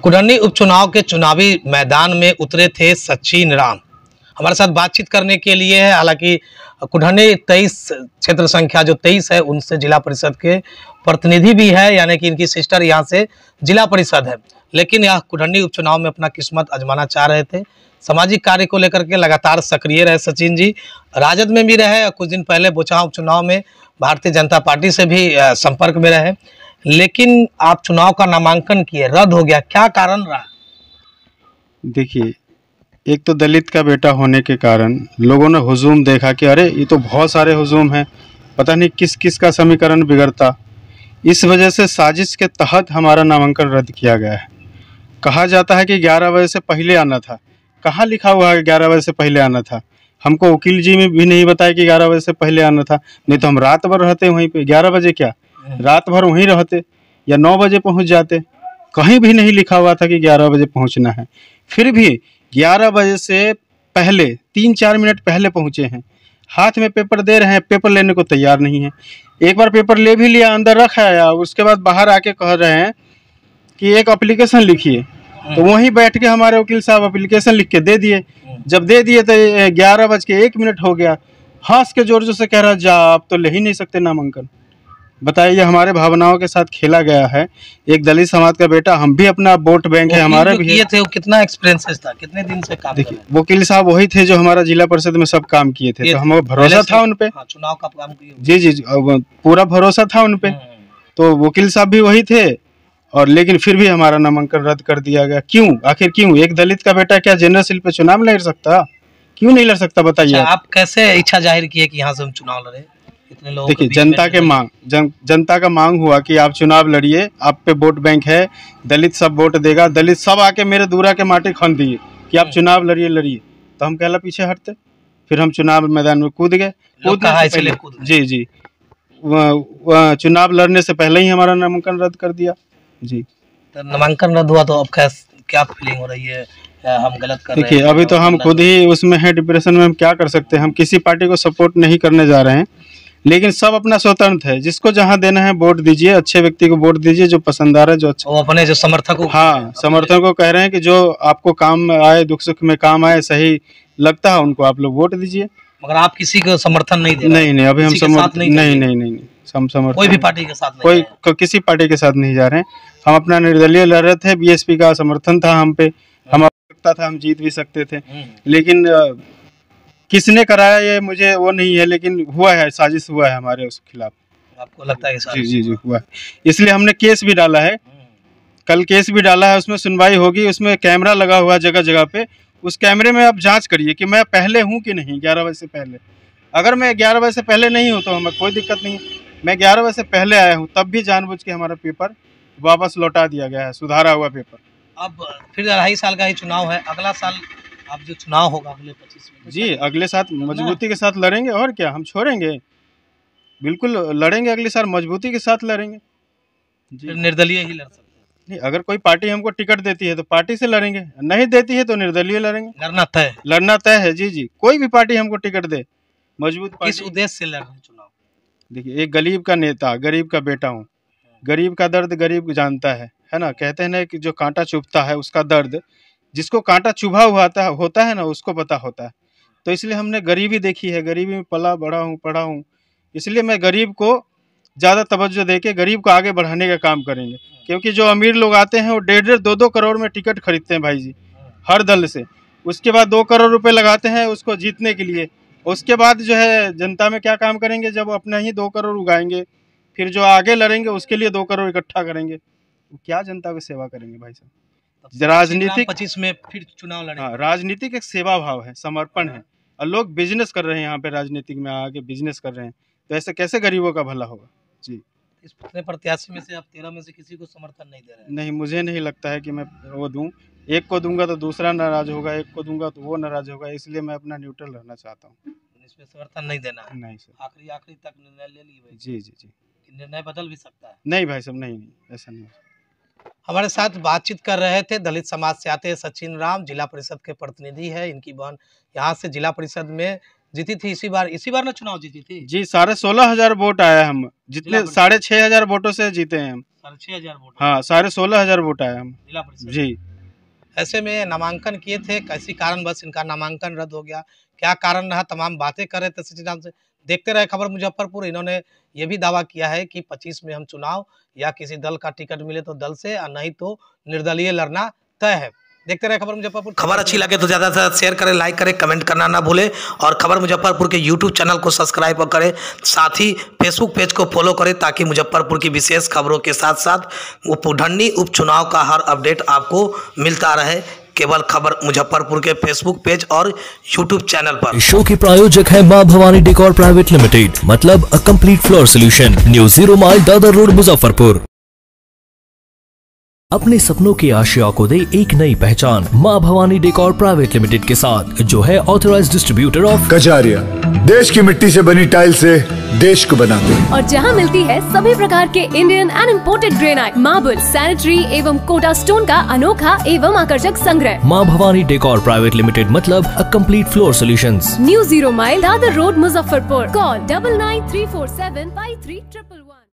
कुढ़नी उपचुनाव के चुनावी मैदान में उतरे थे सचिन राम। हमारे साथ बातचीत करने के लिए है। हालांकि कुढ़नी 23 क्षेत्र संख्या जो 23 है उनसे जिला परिषद के प्रतिनिधि भी है, यानी कि इनकी सिस्टर यहाँ से जिला परिषद है। लेकिन यह कुढ़नी उपचुनाव में अपना किस्मत आजमाना चाह रहे थे। सामाजिक कार्य को लेकर के लगातार सक्रिय रहे सचिन जी। राजद में भी रहे, कुछ दिन पहले बोचाव उपचुनाव में भारतीय जनता पार्टी से भी संपर्क में रहे। लेकिन आप चुनाव का नामांकन किए, रद्द हो गया, क्या कारण रहा? देखिए, एक तो दलित का बेटा होने के कारण लोगों ने हुजूम देखा कि अरे ये तो बहुत सारे हुजूम हैं, पता नहीं किस किस का समीकरण बिगड़ता। इस वजह से साजिश के तहत हमारा नामांकन रद्द किया गया है। कहा जाता है कि 11 बजे से पहले आना था। कहाँ लिखा हुआ है 11 बजे से पहले आना था? हमको वकील जी में भी नहीं बताया कि 11 बजे से पहले आना था, नहीं तो हम रात भर रहते वहीं पे। 11 बजे क्या, रात भर वहीं रहते या 9 बजे पहुंच जाते। कहीं भी नहीं लिखा हुआ था कि 11 बजे पहुंचना है। फिर भी 11 बजे से पहले 3-4 मिनट पहले पहुंचे हैं। हाथ में पेपर दे रहे हैं, पेपर लेने को तैयार नहीं है। एक बार पेपर ले भी लिया, अंदर रखा है, उसके बाद बाहर आके कह रहे हैं कि एक एप्लीकेशन लिखिए। तो वहीं बैठ के हमारे वकील साहब एप्लीकेशन लिख के दे दिए। जब दे दिए तो 11:01 हो गया। हंस के जोर जोर से कह रहा, जा आप तो ले ही नहीं सकते नामांकन। बताइए, हमारे भावनाओं के साथ खेला गया है। एक दलित समाज का बेटा, हम भी अपना वोट बैंक है, हमारा भी किए थे। वो कितना एक्सपीरियंस था, कितने दिन से काम? देखिए, वकील साहब वही थे जो हमारा जिला परिषद में सब काम किए थे, तो हमें भरोसा था उनपे। चुनाव का काम किए? जी, पूरा भरोसा था उनपे। तो वकील साहब भी वही थे, और लेकिन फिर भी हमारा नामांकन रद्द कर दिया गया। क्यों? आखिर क्यों? एक दलित का बेटा क्या जनरल सीट पे चुनाव लड़ सकता? क्यों नहीं लड़ सकता, बताइए। आप कैसे इच्छा जाहिर किए कि यहाँ से हम चुनाव लड़े? इतने लोग, देखिए, जनता का मांग हुआ कि आप चुनाव लड़िए, आप पे वोट बैंक है, दलित सब वोट देगा। दलित सब आके मेरे दूरा के माटी खन दिए कि आप चुनाव लड़िए। तो हम कहला पीछे हटते। फिर हम चुनाव मैदान में कूद गए। जी, चुनाव लड़ने से पहले ही हमारा नामांकन रद्द कर दिया। जी, तो नामांकन रद्द हुआ तो अब क्या फीलिंग हो रही है? हम गलत कर रहे हैं? देखिए, अभी तो हम खुद ही उसमें है, डिप्रेशन में। हम क्या कर सकते हैं? हम किसी पार्टी को सपोर्ट नहीं करने जा रहे हैं, लेकिन सब अपना स्वतंत्र है। जिसको जहां देना है वोट दीजिए, अच्छे व्यक्ति को वोट दीजिए, जो पसंद आ रहा है, जो अच्छा। वो अपने जो समर्थकों, हाँ, समर्थकों को कह रहे हैं कि जो आपको काम आए, दुख सुख में काम आए, सही लगता है उनको आप लोग वोट दीजिए। मगर आप किसी को समर्थन नहीं दे रहे? नहीं, अभी हम समर्थन नहीं, हम समर्थन कोई भी पार्टी के साथ कोई किसी पार्टी के साथ नहीं जा रहे हैं। हम अपना निर्दलीय लड़ रहे थे। बीएसपी का समर्थन था हम पे, हम लगता था हम जीत भी सकते थे। लेकिन किसने कराया ये मुझे वो नहीं है, लेकिन हुआ है, साजिश हुआ है हमारे उस खिलाफ। आपको लगता है कि जी हुआ है। इसलिए हमने केस भी डाला है, कल केस भी डाला है। उसमें सुनवाई होगी। उसमें कैमरा लगा हुआ है जगह जगह पे। उस कैमरे में आप जांच करिए कि मैं पहले हूँ कि नहीं 11 बजे से पहले। अगर मैं 11 बजे से पहले नहीं हूँ तो हमें कोई दिक्कत नहीं। मैं 11 बजे से पहले आया हूँ, तब भी जानबूझ के हमारा पेपर वापस लौटा दिया गया है, सुधारा हुआ पेपर। अब फिर 2.5 साल का ही चुनाव है, अगला साल अब जो चुनाव होगा अगले 25 में, जी अगले साल मजबूती के साथ लड़ेंगे। और क्या, हम छोड़ेंगे? बिल्कुल लड़ेंगे, अगले साल मजबूती के साथ लड़ेंगे। फिर निर्दलीय ही लड़ सकते हैं? नहीं, अगर कोई पार्टी हमको टिकट देती है तो पार्टी से लड़ेंगे, नहीं देती है तो निर्दलीय लड़ेंगे। लड़ना तय है। जी, कोई भी पार्टी हमको टिकट दे, मजबूत पार्टी। किस उद्देश्य से लड़ रहे हैं चुनाव? देखिए, एक गरीब का नेता, गरीब का बेटा हूँ। गरीब का दर्द गरीब जानता है ना। कहते हैं ना कि जो कांटा चुभता है उसका दर्द, जिसको कांटा चुभा हुआ होता है ना, उसको पता होता है। तो इसलिए हमने गरीबी देखी है, गरीबी में पला बड़ा हूँ, पढ़ा हूँ। इसलिए मैं गरीब को ज़्यादा तवज्जो देके गरीब को आगे बढ़ाने का काम करेंगे। क्योंकि जो अमीर लोग आते हैं वो 1.5 2 करोड़ में टिकट खरीदते हैं भाई जी, हर दल से। उसके बाद 2 करोड़ रुपए लगाते हैं उसको जीतने के लिए। उसके बाद जो है जनता में क्या काम करेंगे? जब अपना ही 2 करोड़ उगाएंगे, फिर जो आगे लड़ेंगे उसके लिए 2 करोड़ इकट्ठा करेंगे। क्या जनता की सेवा करेंगे भाई साहब? राजनीतिक 25 में फिर चुनाव लड़ेंगे। हाँ, राजनीतिक एक सेवा भाव है, समर्पण है। और लोग बिजनेस कर रहे हैं यहाँ पे, राजनीतिक में आके बिजनेस कर रहे हैं, तो ऐसे कैसे गरीबों का भला होगा? जी, इस प्रत्याशी में से आप 13 में से किसी को समर्थन नहीं दे रहे हैं? नहीं, मुझे नहीं लगता है कि मैं वो दूं। एक को दूंगा तो दूसरा नाराज होगा, एक को दूंगा तो वो नाराज होगा। इसलिए मैं अपना न्यूट्रल रहना चाहता हूँ। इसमें समर्थन नहीं देना है? नहीं सर। आखिरी तक निर्णय ले ली? जी। निर्णय बदल भी सकता है? नहीं भाई साहब, नहीं, ऐसा नहीं। हमारे साथ बातचीत कर रहे थे दलित समाज से आते सचिन राम, जिला परिषद के प्रतिनिधि है। इनकी बहन यहाँ से जिला परिषद में जीती थी इसी बार ना चुनाव जीती थी। जी, 16,500 वोट आया। हम जितने 6,500 वोटों से जीते हैं हम। 6,500 वोट। हाँ 16,500 वोट आया हम जिला परिषद जी। ऐसे में नामांकन किए थे, कैसी कारणवश इनका नामांकन रद्द हो गया, क्या कारण रहा, तमाम बातें कर रहे थे सचिन राम से। देखते रहे खबर मुजफ्फरपुर। इन्होंने ये भी दावा किया है कि 25 में हम चुनाव या किसी दल का टिकट मिले तो दल से, और नहीं तो निर्दलीय लड़ना तय है। देखते रहे खबर मुजफ्फरपुर। खबर अच्छी लगे तो ज़्यादा से ज़्यादा शेयर करें, लाइक करें, कमेंट करना ना भूलें, और खबर मुजफ्फरपुर के यूट्यूब चैनल को सब्सक्राइब करें, साथ ही फेसबुक पेज को फॉलो करें, ताकि मुजफ्फरपुर की विशेष खबरों के साथ साथ उपढन्नी उपचुनाव का हर अपडेट आपको मिलता रहे, केवल खबर मुजफ्फरपुर के फेसबुक पेज और यूट्यूब चैनल पर। शो के प्रायोजक है मां भवानी डेकोर प्राइवेट लिमिटेड, मतलब a complete floor solution, new 0 mile Dadar road Muzaffarpur. अपने सपनों की आशिया को दे एक नई पहचान मां भवानी डेकोर प्राइवेट लिमिटेड के साथ, जो है ऑथराइज्ड डिस्ट्रीब्यूटर ऑफ कजारिया। देश की मिट्टी से बनी टाइल से देश को बनाते हैं, और जहां मिलती है सभी प्रकार के Indian and imported granite, marble, sanitary एवं कोटा स्टोन का अनोखा एवं आकर्षक संग्रह। मां भवानी डेकोर प्राइवेट लिमिटेड, मतलब a complete floor solutions, new 0 mile Dadar road Muzaffarpur. Call 9934753311।